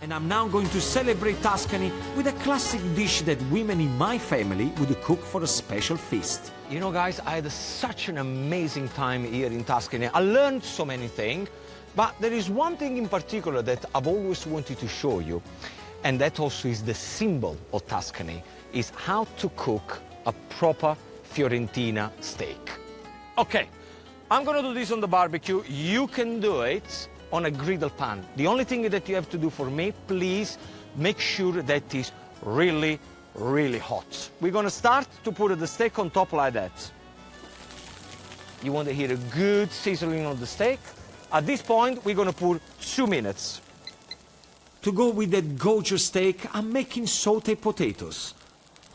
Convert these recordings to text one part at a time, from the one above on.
And I'm now going to celebrate Tuscany with a classic dish that women in my family would cook for a special feast. You know, guys, I had such an amazing time here in Tuscany. I learned so many things, but there is one thing in particular that I've always wanted to show you, and that also is the symbol of Tuscany, is how to cook a proper Fiorentina steak. Okay, I'm gonna do this on the barbecue. You can do it on a griddle pan. The only thing that you have to do for me, please make sure that it's really, really hot. We're gonna start to put the steak on top like that. You want to hear a good sizzling of the steak. At this point, we're gonna put 2 minutes. To go with that gorgeous steak, I'm making sauté potatoes.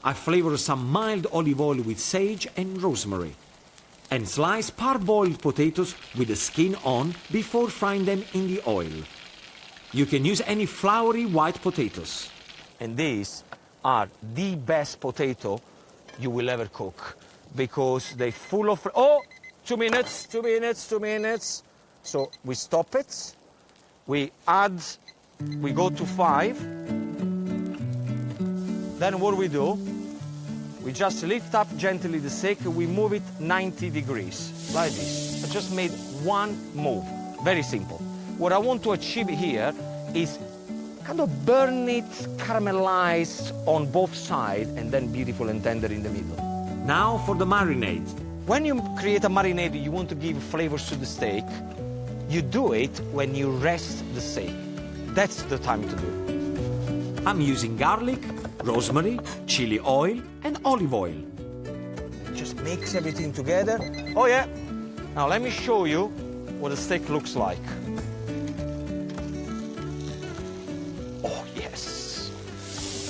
I flavor some mild olive oil with sage and rosemary, and slice parboiled potatoes with the skin on before frying them in the oil. You can use any floury white potatoes. And these are the best potato you will ever cook because they're full of... Oh, 2 minutes, 2 minutes, 2 minutes. So we stop it, we add, we go to 5. Then what do? We just lift up gently the steak, we move it 90 degrees, like this. I just made one move, very simple. What I want to achieve here is kind of burn it, caramelized on both sides, and then beautiful and tender in the middle. Now for the marinade. When you create a marinade, you want to give flavors to the steak, you do it when you rest the steak. That's the time to do it. I'm using garlic, rosemary, chili oil, and olive oil. Just mix everything together. Oh yeah. Now let me show you what the steak looks like. Oh yes.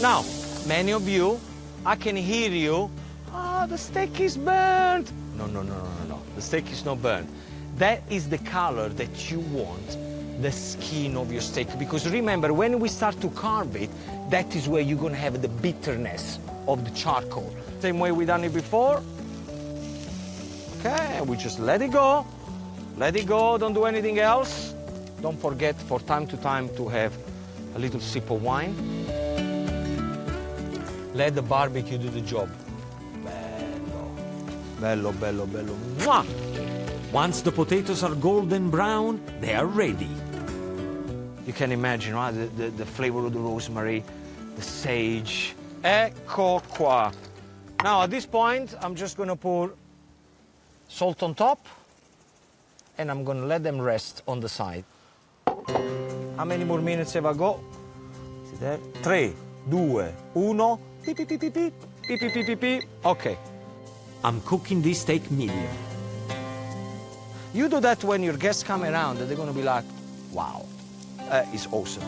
Now, many of you, I can hear you. Ah, the steak is burnt. No. The steak is not burnt. That is the color that you want, the skin of your steak. Because remember, when we start to carve it, that is where you're gonna have the bitterness of the charcoal. Same way we done it before. Okay, we just let it go. Let it go, don't do anything else. Don't forget for time to time to have a little sip of wine. Let the barbecue do the job. Bello, bello, bello, bello. Mwah! Once the potatoes are golden brown, they are ready. You can imagine, right? The flavor of the rosemary, the sage. Ecco qua. Now, at this point, I'm just gonna pour salt on top, and I'm gonna let them rest on the side. How many more minutes have I got? See there? 3, 2, 1. Beep, beep, beep, beep, beep. Beep, beep, beep, beep, beep. Okay. I'm cooking this steak medium. You do that when your guests come around, and they're gonna be like, wow, that is awesome.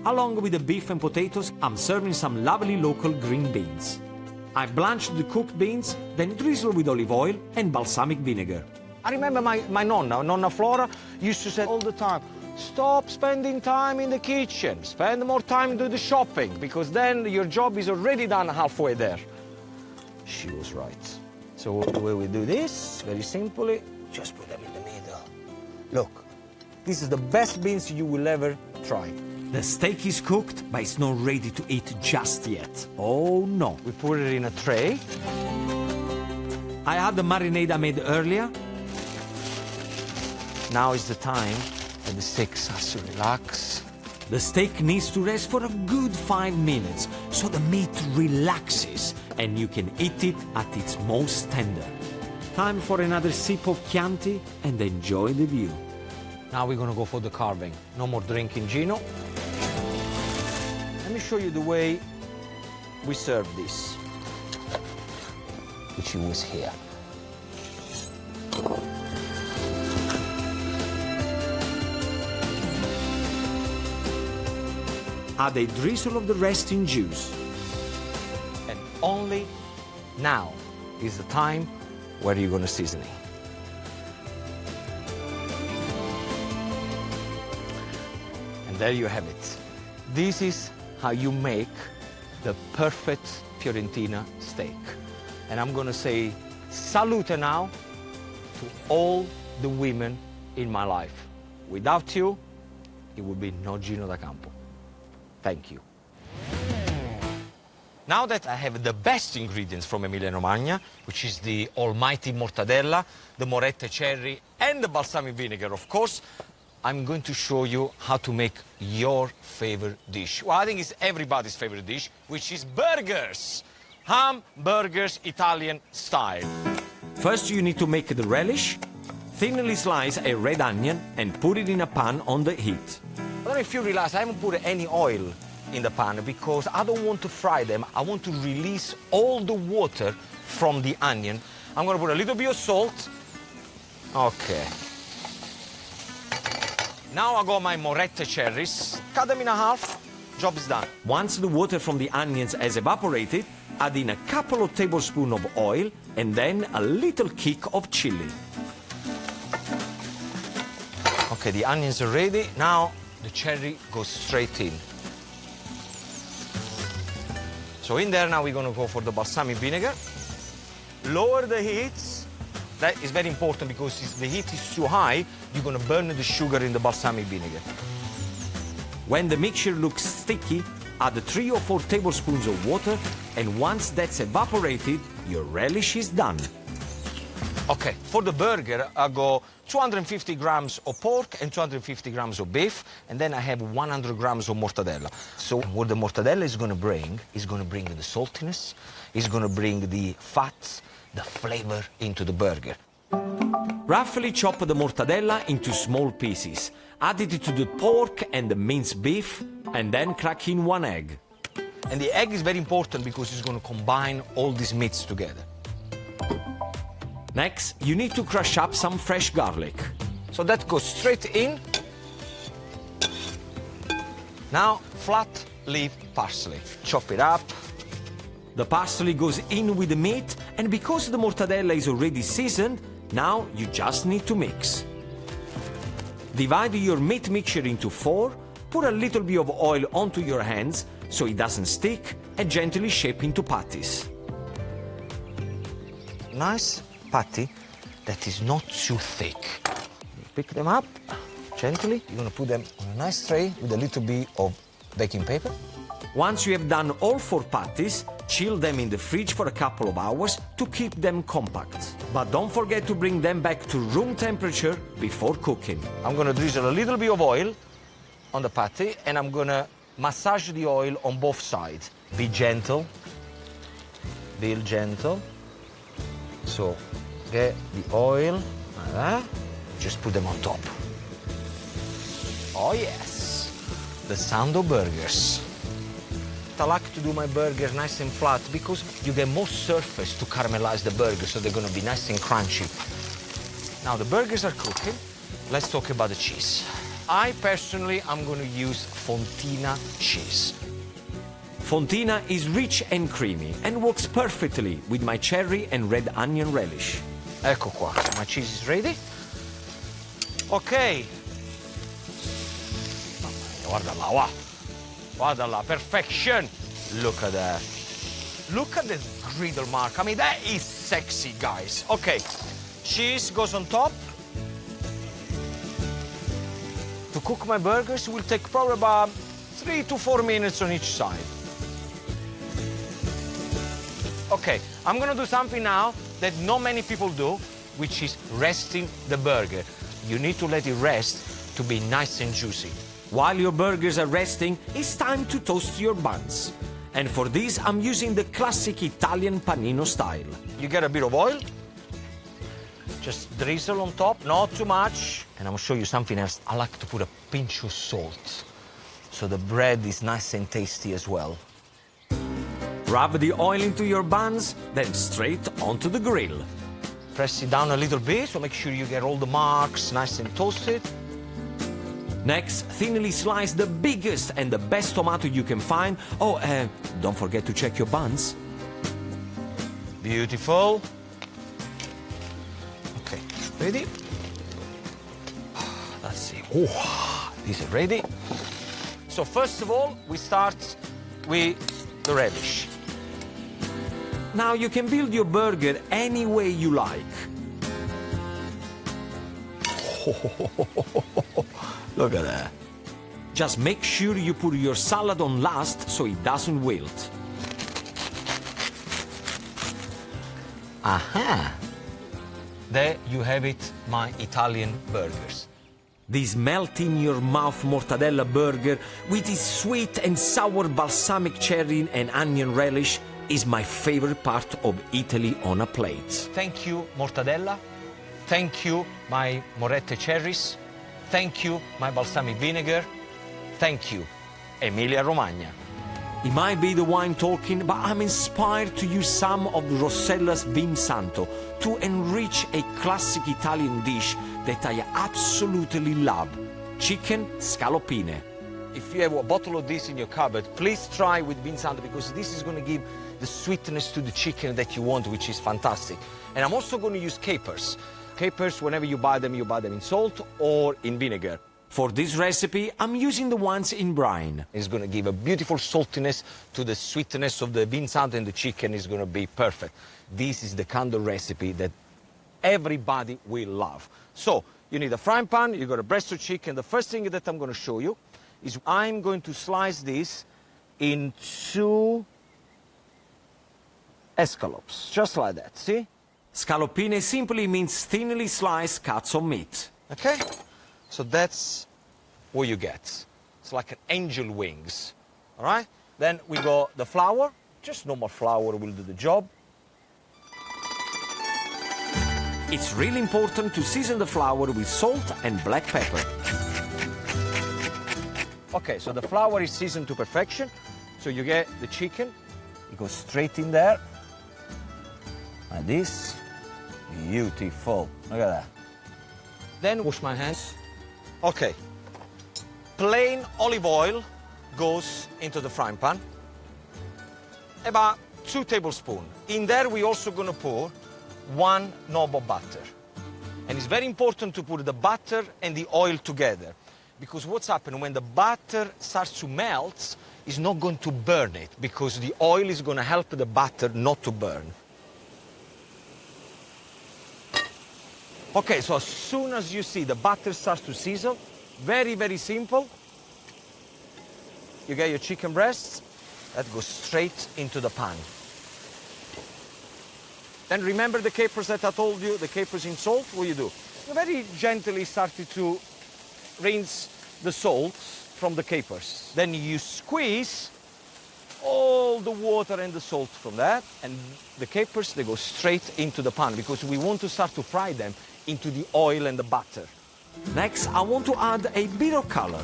Along with the beef and potatoes, I'm serving some lovely local green beans. I blanched the cooked beans, then drizzle with olive oil and balsamic vinegar. I remember my Nonna Flora, used to say all the time, stop spending time in the kitchen, spend more time doing the shopping, because then your job is already done halfway there. She was right. So the way we do this, very simply, just put them in the middle. Look, this is the best beans you will ever try. The steak is cooked, but it's not ready to eat just yet. Oh no. We put it in a tray. I had the marinade I made earlier. Now is the time that the steak starts to relax. The steak needs to rest for a good 5 minutes, so the meat relaxes and you can eat it at its most tender. Time for another sip of Chianti and enjoy the view. Now we're gonna go for the carving. No more drinking, Gino. Let me show you the way we serve this, which was here. Add a drizzle of the resting juice. And only now is the time where you're gonna season it. And there you have it. This is how you make the perfect Fiorentina steak. And I'm gonna say salute now to all the women in my life. Without you, it would be no Gino D'Acampo. Thank you. Now that I have the best ingredients from Emilia-Romagna, which is the almighty mortadella, the moretti cherry, and the balsamic vinegar, of course, I'm going to show you how to make your favorite dish. Well, I think it's everybody's favorite dish, which is burgers. Hamburgers, Italian style. First, you need to make the relish. Thinly slice a red onion and put it in a pan on the heat. I don't know if you realize I haven't put any oil in the pan because I don't want to fry them. I want to release all the water from the onion. I'm going to put a little bit of salt. Okay. Now I got my moretti cherries. Cut them in half. Job is done. Once the water from the onions has evaporated, add in a couple of tablespoons of oil and then a little kick of chili. Okay, the onions are ready. Now the cherry goes straight in. So in there now we're going to go for the balsamic vinegar. Lower the heat. That is very important because if the heat is too high, you're going to burn the sugar in the balsamic vinegar. When the mixture looks sticky, add 3 or 4 tablespoons of water, and once that's evaporated, your relish is done. Okay, for the burger, I go 250 grams of pork and 250 grams of beef, and then I have 100 grams of mortadella. So what the mortadella is going to bring the saltiness, it's going to bring the fat, the flavor into the burger. Roughly chop the mortadella into small pieces. Add it to the pork and the minced beef, and then crack in 1 egg. And the egg is very important because it's going to combine all these meats together. Next, you need to crush up some fresh garlic. So that goes straight in. Now, flat leaf parsley. Chop it up. The parsley goes in with the meat, and because the mortadella is already seasoned, now you just need to mix. Divide your meat mixture into 4, put a little bit of oil onto your hands so it doesn't stick, and gently shape into patties. Nice patty that is not too thick. You pick them up gently. You're going to put them on a nice tray with a little bit of baking paper. Once you have done all 4 patties, chill them in the fridge for a couple of hours to keep them compact. But don't forget to bring them back to room temperature before cooking. I'm going to drizzle a little bit of oil on the patty, and I'm going to massage the oil on both sides. Be gentle. Be gentle. So get the oil, like that. Just put them on top. Oh yes, the sound of burgers. I like to do my burgers nice and flat because you get more surface to caramelize the burger, so they're going to be nice and crunchy. Now the burgers are cooking. Let's talk about the cheese. I personally am going to use Fontina cheese. Fontina is rich and creamy and works perfectly with my cherry and red onion relish. Ecco qua, my cheese is ready. Ok. Guarda là, wow. Guarda là, perfection. Look at that. Look at the griddle mark. I mean, that is sexy, guys. Okay, cheese goes on top. To cook my burgers, it will take probably about 3 to 4 minutes on each side. Okay, I'm gonna do something now that not many people do, which is resting the burger. You need to let it rest to be nice and juicy. While your burgers are resting, it's time to toast your buns. And for this, I'm using the classic Italian panino style. You get a bit of oil, just drizzle on top, not too much. And I'm gonna show you something else. I like to put a pinch of salt, so the bread is nice and tasty as well. Rub the oil into your buns, then straight onto the grill. Press it down a little bit, so make sure you get all the marks nice and toasted. Next, thinly slice the biggest and the best tomato you can find. Oh, don't forget to check your buns. Beautiful. Okay, ready? Let's see. Oh, these are ready. So first of all, we start with the relish. Now you can build your burger any way you like. Look at that. Just make sure you put your salad on last so it doesn't wilt. Aha! There you have it, my Italian burgers. This melt-in-your-mouth mortadella burger with its sweet and sour balsamic cherry and onion relish is my favorite part of Italy on a plate. Thank you, mortadella. Thank you, my Morette cherries. Thank you, my balsamic vinegar. Thank you, Emilia Romagna. It might be the wine talking, but I'm inspired to use some of Rossella's Vin Santo to enrich a classic Italian dish that I absolutely love, chicken scaloppine. If you have a bottle of this in your cupboard, please try with Vin Santo because this is going to give the sweetness to the chicken that you want, which is fantastic. And I'm also going to use capers. Capers, whenever you buy them in salt or in vinegar. For this recipe, I'm using the ones in brine. It's going to give a beautiful saltiness to the sweetness of the Vin Santo, and the chicken is going to be perfect. This is the kind of recipe that everybody will love. So, you need a frying pan, you got a breast of chicken. The first thing that I'm going to show you is I'm going to slice this in 2 escalopes, just like that, see? Scaloppine simply means thinly sliced cuts of meat. Okay? So that's what you get. It's like an angel wings, all right? Then we got the flour. Just normal flour will do the job. It's really important to season the flour with salt and black pepper. Okay, so the flour is seasoned to perfection. So you get the chicken, it goes straight in there. Like this. Beautiful. Look at that. Then wash my hands. Okay. Plain olive oil goes into the frying pan. About 2 tablespoons. In there we're also going to pour 1 knob of butter. And it's very important to put the butter and the oil together. Because what's happened when the butter starts to melt, it's not going to burn it because the oil is going to help the butter not to burn. Okay, so as soon as you see the butter starts to sizzle, very, very simple. You get your chicken breasts, that goes straight into the pan. Then remember the capers that I told you, the capers in salt, what you do? You very gently started to rinse the salt from the capers. Then you squeeze all the water and the salt from that, and the capers, they go straight into the pan because we want to start to fry them into the oil and the butter. Next, I want to add a bit of color.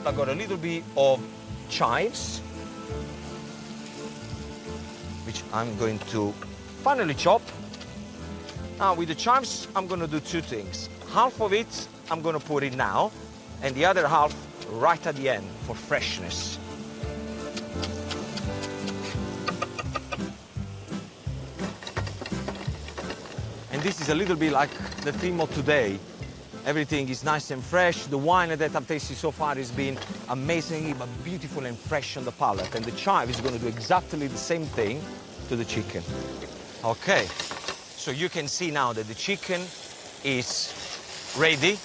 I got a little bit of chives, which I'm going to finely chop. Now with the chives, I'm going to do 2 things. Half of it, I'm going to put in now, and the other half right at the end for freshness. And this is a little bit like the theme of today. Everything is nice and fresh. The wine that I've tasted so far has been amazing, but beautiful and fresh on the palate. And the chive is going to do exactly the same thing to the chicken. Okay, so you can see now that the chicken is ready.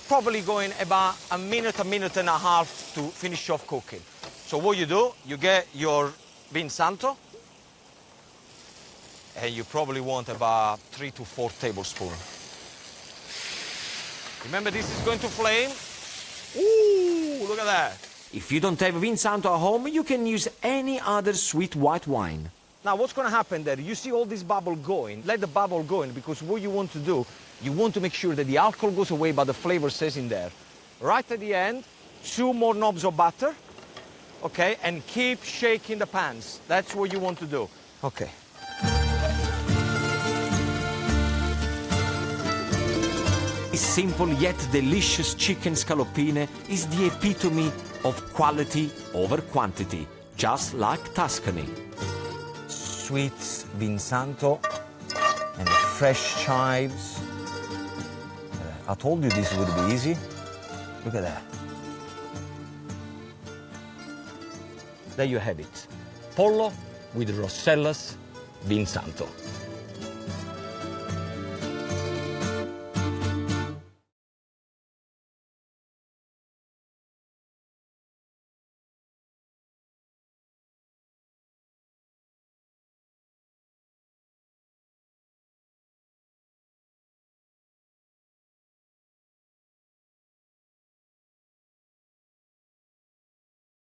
Probably going about a minute and a half to finish off cooking. So what you do, you get your Vin Santo, and you probably want about 3 to 4 tablespoons. Remember, this is going to flame. Ooh, look at that. If you don't have Vin Santo at home, you can use any other sweet white wine. Now, what's going to happen there? You see all this bubble going. Let the bubble go in, because what you want to do, you want to make sure that the alcohol goes away, but the flavor stays in there. Right at the end, 2 more knobs of butter, okay? And keep shaking the pans. That's what you want to do. Okay. A simple yet delicious chicken scaloppine is the epitome of quality over quantity, just like Tuscany. Sweet Vin Santo and the fresh chives. I told you this would be easy. Look at that. There you have it. Pollo with Rossella's Vin Santo.